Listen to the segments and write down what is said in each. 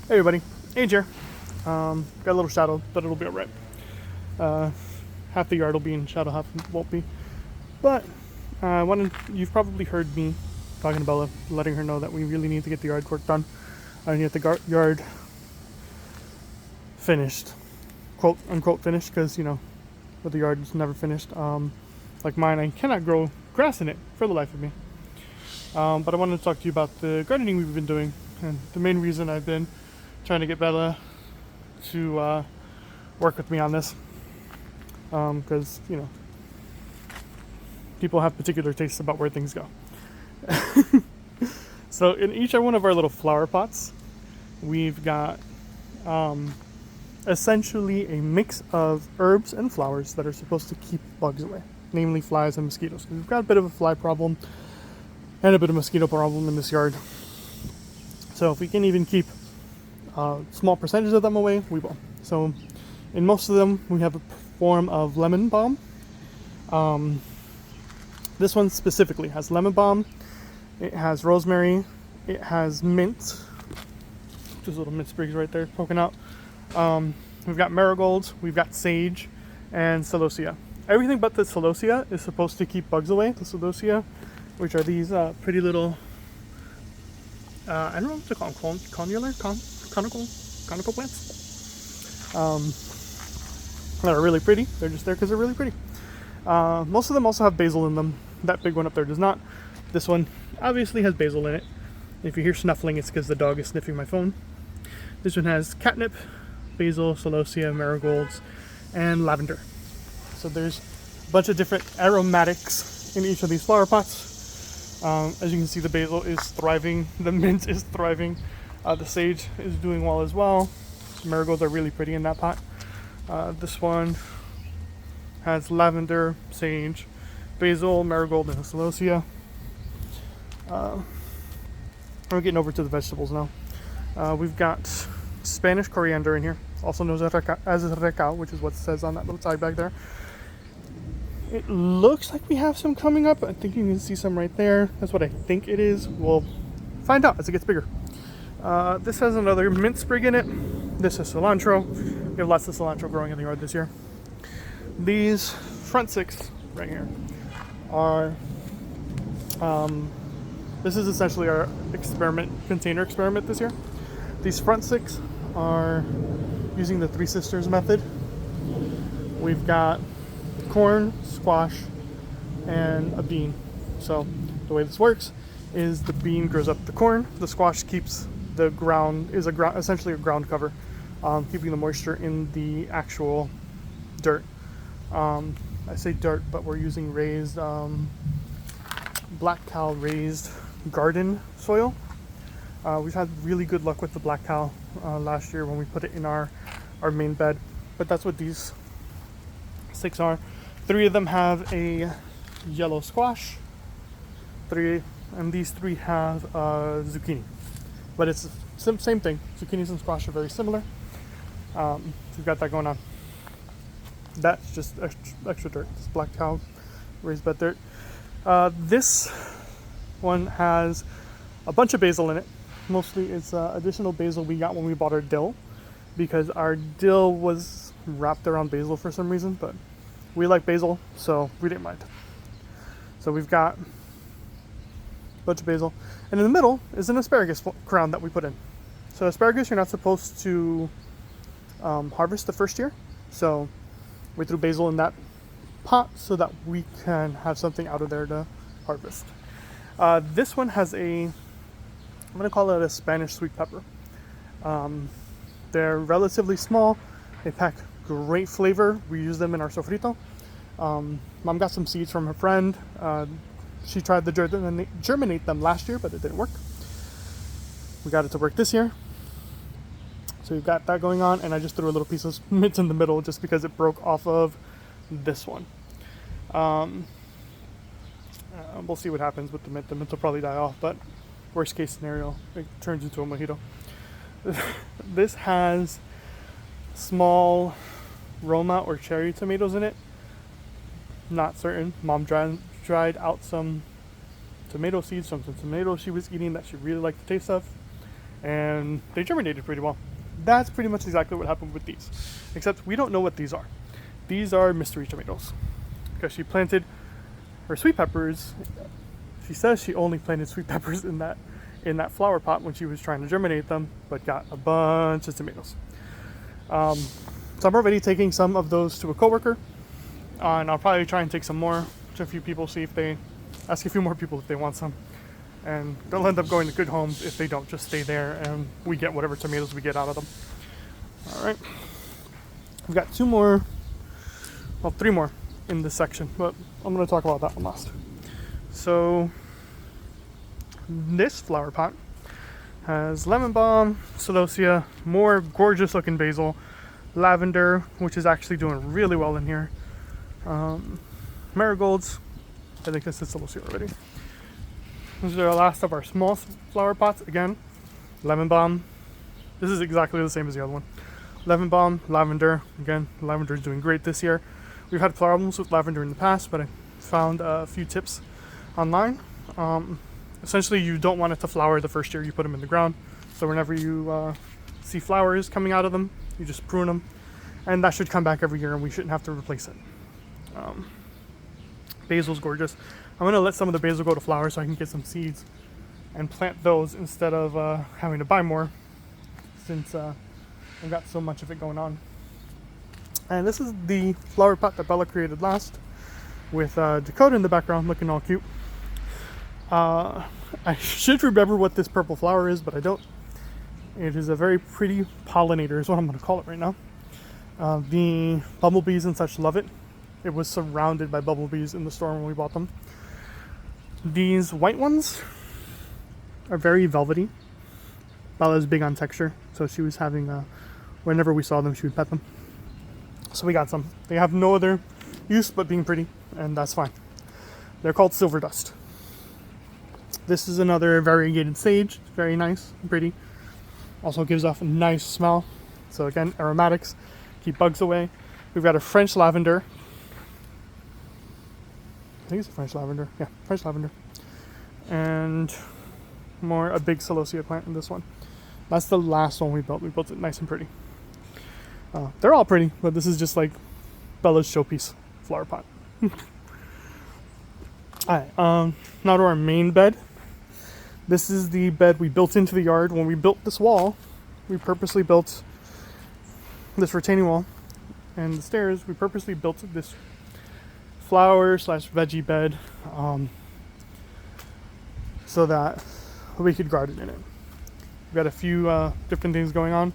Hey everybody, AJE here. Got a little shadow, but it'll be alright. Half the yard will be in shadow, half won't be. But you've probably heard me talking to Bella, letting her know that we really need to get the yard work done. I need to get the yard finished, quote unquote finished, because but the yard is never finished. Like mine, I cannot grow grass in it for the life of me. But I wanted to talk to you about the gardening we've been doing, and the main reason I've been trying to get Bella to work with me on this, because people have particular tastes about where things go. So in each one of our little flower pots, we've got essentially a mix of herbs and flowers that are supposed to keep bugs away, namely flies and mosquitoes. We've got a bit of a fly problem and a bit of mosquito problem in this yard. So if we can even keep a small percentage of them away, we will. So in most of them, we have a form of lemon balm. This one specifically has lemon balm. It has rosemary. It has mint. Just little mint sprigs right there poking out. We've got marigolds. We've got sage and celosia. Everything but the celosia is supposed to keep bugs away. The celosia, which are these pretty little, I don't know what to call them, conical plants. That are really pretty. They're just there because they're really pretty. Most of them also have basil in them. That big one up there does not. This one obviously has basil in it. If you hear snuffling, it's because the dog is sniffing my phone. This one has catnip, basil, celosia, marigolds, and lavender. So there's a bunch of different aromatics in each of these flower pots. As you can see, the basil is thriving, the mint is thriving, the sage is doing well as well. The marigolds are really pretty in that pot. This one has lavender, sage, basil, marigold, and celosia. We're getting over to the vegetables now. We've got Spanish coriander in here, also known as recao, which is what it says on that little tag back there. It looks like we have some coming up. I think you can see some right there. That's what I think it is. We'll find out as it gets bigger. This has another mint sprig in it. This is cilantro. We have lots of cilantro growing in the yard this year. These front six right here are, this is essentially our container experiment this year. These front six are using the Three Sisters method. We've got corn, squash, and a bean. So the way this works is the bean grows up the corn, the squash keeps the ground, essentially a ground cover, keeping the moisture in the actual dirt. I say dirt, but we're using raised, Black Cow raised garden soil. We've had really good luck with the Black Cow last year when we put it in our main bed, but that's what these six are. 3 of them have a yellow squash, and these 3 have zucchini. But it's the same thing. Zucchinis and squash are very similar. So we've got that going on. That's just extra dirt. This Black Cow raised bed dirt. This one has a bunch of basil in it. Mostly it's additional basil we got when we bought our dill, because our dill was wrapped around basil for some reason, but we like basil, so we didn't mind. So we've got a bunch of basil. And in the middle is an asparagus crown that we put in. So asparagus you're not supposed to harvest the first year. So we threw basil in that pot so that we can have something out of there to harvest. This one has I'm going to call it a Spanish sweet pepper. They're relatively small. They pack great flavor. We use them in our sofrito. Mom got some seeds from her friend. She tried to germinate them last year, but it didn't work. We got it to work this year. So we've got that going on, and I just threw a little piece of mint in the middle just because it broke off of this one. We'll see what happens with the mint. The mint will probably die off, but worst case scenario, it turns into a mojito. This has small Roma or cherry tomatoes in it. Not certain. Mom dried out some tomato seeds from some tomatoes she was eating that she really liked the taste of, and they germinated pretty well. That's pretty much exactly what happened with these, except we don't know what these are. These are mystery tomatoes because she planted her sweet peppers. She says she only planted sweet peppers in that flower pot when she was trying to germinate them, but got a bunch of tomatoes. So I'm already taking some of those to a coworker, and I'll probably try and take some more to a few people, ask a few more people if they want some. And they'll end up going to good homes if they don't just stay there and we get whatever tomatoes we get out of them. All right. We've got three more in this section, but I'm going to talk about that one last. So this flower pot has lemon balm, celosia, more gorgeous looking basil, lavender, which is actually doing really well in here, marigolds. I think this is celosia already. This is the last of our small flower pots. Again, lemon balm. This is exactly the same as the other one. Lemon balm, lavender. Again, lavender is doing great this year. We've had problems with lavender in the past, but I found a few tips online. Essentially, you don't want it to flower the first year you put them in the ground. So whenever you see flowers coming out of them, you just prune them. And that should come back every year and we shouldn't have to replace it. Basil's gorgeous. I'm going to let some of the basil go to flower so I can get some seeds and plant those instead of having to buy more, since I've got so much of it going on. And this is the flower pot that Bella created last, with Dakota in the background looking all cute. I should remember what this purple flower is, but I don't. It is a very pretty pollinator is what I'm going to call it right now. The bumblebees and such love it. It was surrounded by bumblebees in the store when we bought them. These white ones are very velvety. Bella's big on texture, so she was having, whenever we saw them, she would pet them. So we got some. They have no other use but being pretty, and that's fine. They're called silver dust. This is another variegated sage. It's very nice and pretty. Also gives off a nice smell. So again, aromatics, keep bugs away. We've got a French lavender. I think it's a French lavender. Yeah, French lavender. And a big celosia plant in this one. That's the last one we built. We built it nice and pretty. They're all pretty, but this is just like Bella's showpiece flower pot. Alright, now to our main bed. This is the bed we built into the yard. When we built this wall, we purposely built this retaining wall and the stairs. We purposely built this flower/veggie bed so that we could garden in it. We've got a few different things going on.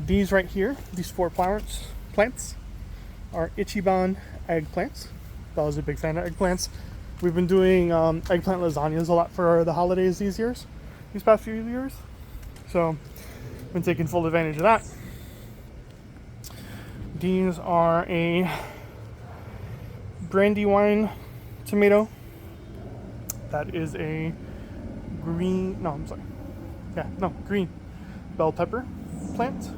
These right here, these 4 plants are Ichiban eggplants. Bella's a big fan of eggplants. We've been doing eggplant lasagnas a lot for the holidays these past few years. So, been taking full advantage of that. These are a Brandywine tomato. That is a green bell pepper plant.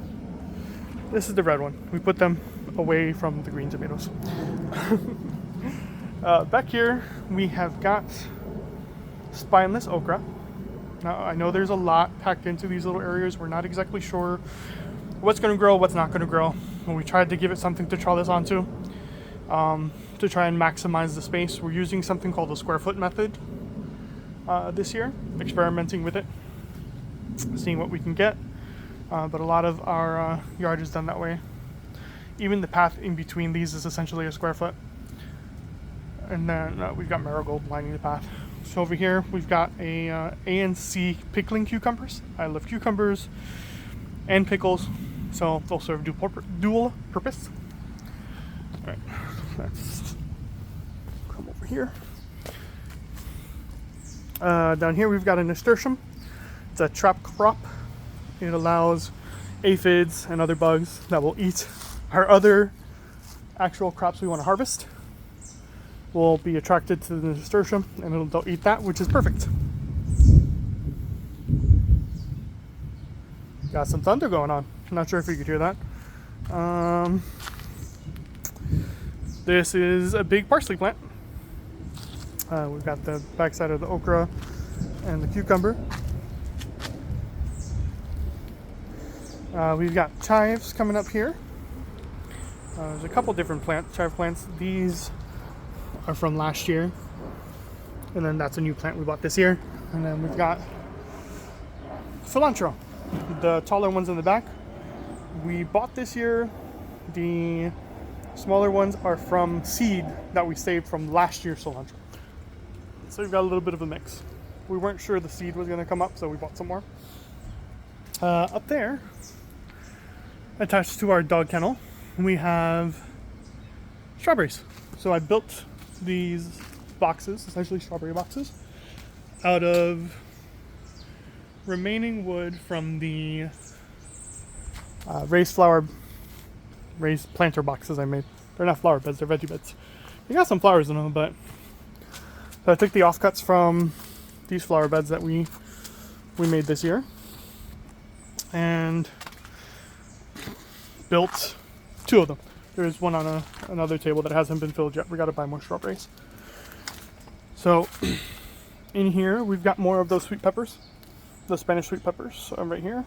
This is the red one. We put them away from the green tomatoes. Back here we have got spineless okra. Now I know there's a lot packed into these little areas. We're not exactly sure what's going to grow, what's not going to grow. When we tried to give it something to trellis onto, to try and maximize the space, we're using something called the square foot method this year, experimenting with it, seeing what we can get. But a lot of our yard is done that way. Even the path in between these is essentially a square foot. And then we've got marigold lining the path. So over here we've got a A&C pickling cucumbers. I love cucumbers and pickles, so they'll serve dual purpose. All right, let's come over here. Down here we've got a nasturtium. It's a trap crop. It allows aphids and other bugs that will eat our other actual crops we want to harvest. Will be attracted to the nasturtium and they'll eat that, which is perfect. Got some thunder going on. I'm not sure if you could hear that. This is a big parsley plant. We've got the backside of the okra and the cucumber. We've got chives coming up here. There's a couple different chive plants. These are from last year, and then that's a new plant we bought this year. And then we've got cilantro, the taller ones in the back. We bought this year. The smaller ones are from seed that we saved from last year's cilantro. So we've got a little bit of a mix. We weren't sure the seed was going to come up, so we bought some more. Up there, attached to our dog kennel, we have strawberries. So I built these boxes, essentially strawberry boxes, out of remaining wood from the raised planter boxes I made. They're not flower beds, they're veggie beds. They got some flowers in them, but so I took the offcuts from these flower beds that we made this year and built 2 of them. There's one on another table that hasn't been filled yet. We got to buy more strawberries. So in here we've got more of those sweet peppers, the Spanish sweet peppers right here.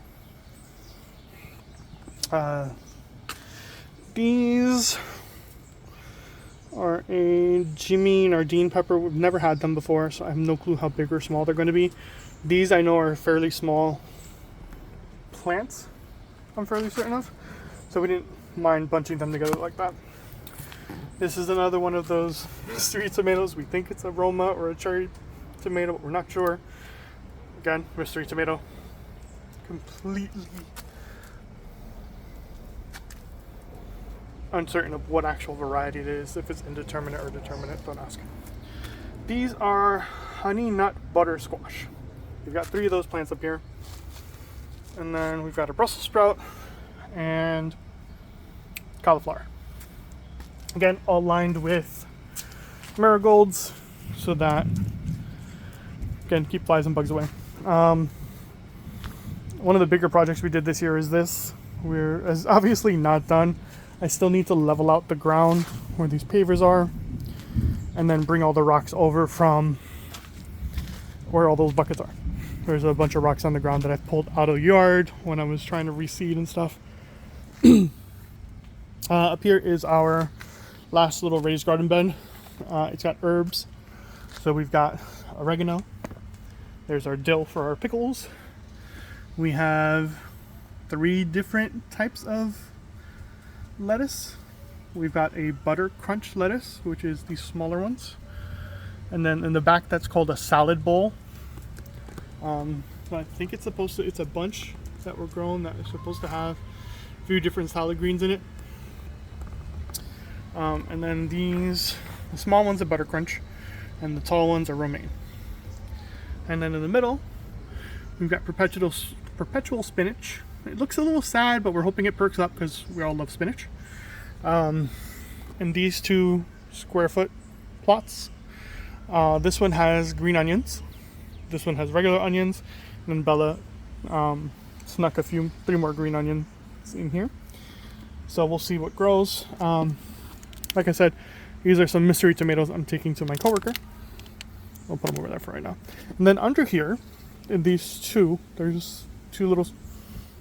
These are a Jimmy Nardine pepper. We've never had them before, so I have no clue how big or small they're going to be. These I know are fairly small plants, I'm fairly certain of, so we didn't mind bunching them together like that. This is another one of those mystery tomatoes. We think it's a Roma or a cherry tomato, but we're not sure. Again, mystery tomato. Completely uncertain of what actual variety it is, if it's indeterminate or determinate, don't ask. These are honey nut butter squash. We've got 3 of those plants up here. And then we've got a Brussels sprout and cauliflower. Again, all lined with marigolds so that, again, keep flies and bugs away. One of the bigger projects we did this year is this. It's obviously not done. I still need to level out the ground where these pavers are and then bring all the rocks over from where all those buckets are. There's a bunch of rocks on the ground that I pulled out of the yard when I was trying to reseed and stuff. Up here is our last little raised garden bed. It's got herbs. So we've got oregano. There's our dill for our pickles. We have 3 different types of lettuce. We've got a butter crunch lettuce, which is these smaller ones, and then in the back that's called a salad bowl. So I think it's a bunch that were grown that is supposed to have a few different salad greens in it. And then the small ones are butter crunch and the tall ones are romaine. And then in the middle we've got perpetual spinach. It looks a little sad, but we're hoping it perks up because we all love spinach. And these 2 square foot plots. This one has green onions. This one has regular onions. And then Bella snuck 3 more green onions in here. So we'll see what grows. Like I said, these are some mystery tomatoes I'm taking to my coworker. I'll put them over there for right now. And then under here, in these 2, there's 2 little,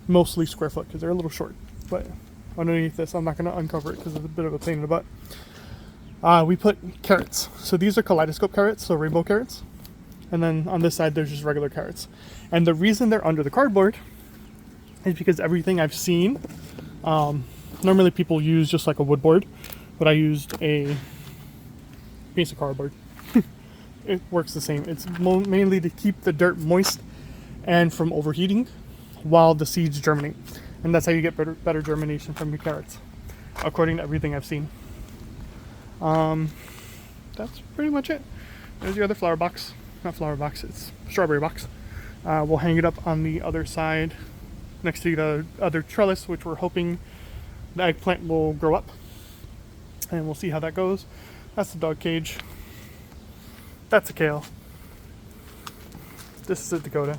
mostly square foot because they're a little short. But underneath this, I'm not going to uncover it because it's a bit of a pain in the butt. We put carrots. So these are kaleidoscope carrots, so rainbow carrots. And then on this side, there's just regular carrots. And the reason they're under the cardboard is because everything I've seen, normally people use just like a wood board, but I used a piece of cardboard. It works the same. It's mainly to keep the dirt moist and from overheating while the seeds germinate. And that's how you get better germination from your carrots, according to everything I've seen. That's pretty much it. There's your other flower box. Not flower box, it's strawberry box. We'll hang it up on the other side next to the other trellis, which we're hoping the eggplant will grow up. And we'll see how that goes. That's the dog cage. That's a kale. This is a Dakota.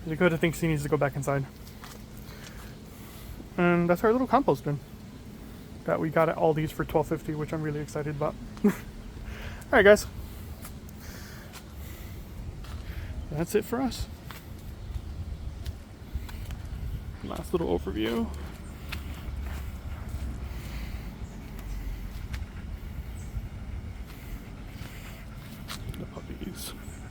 Dakota thinks he needs to go back inside. And that's our little compost bin that we got at Aldi's for $12.50, which I'm really excited about. Alright guys. That's it for us. Nice little overview.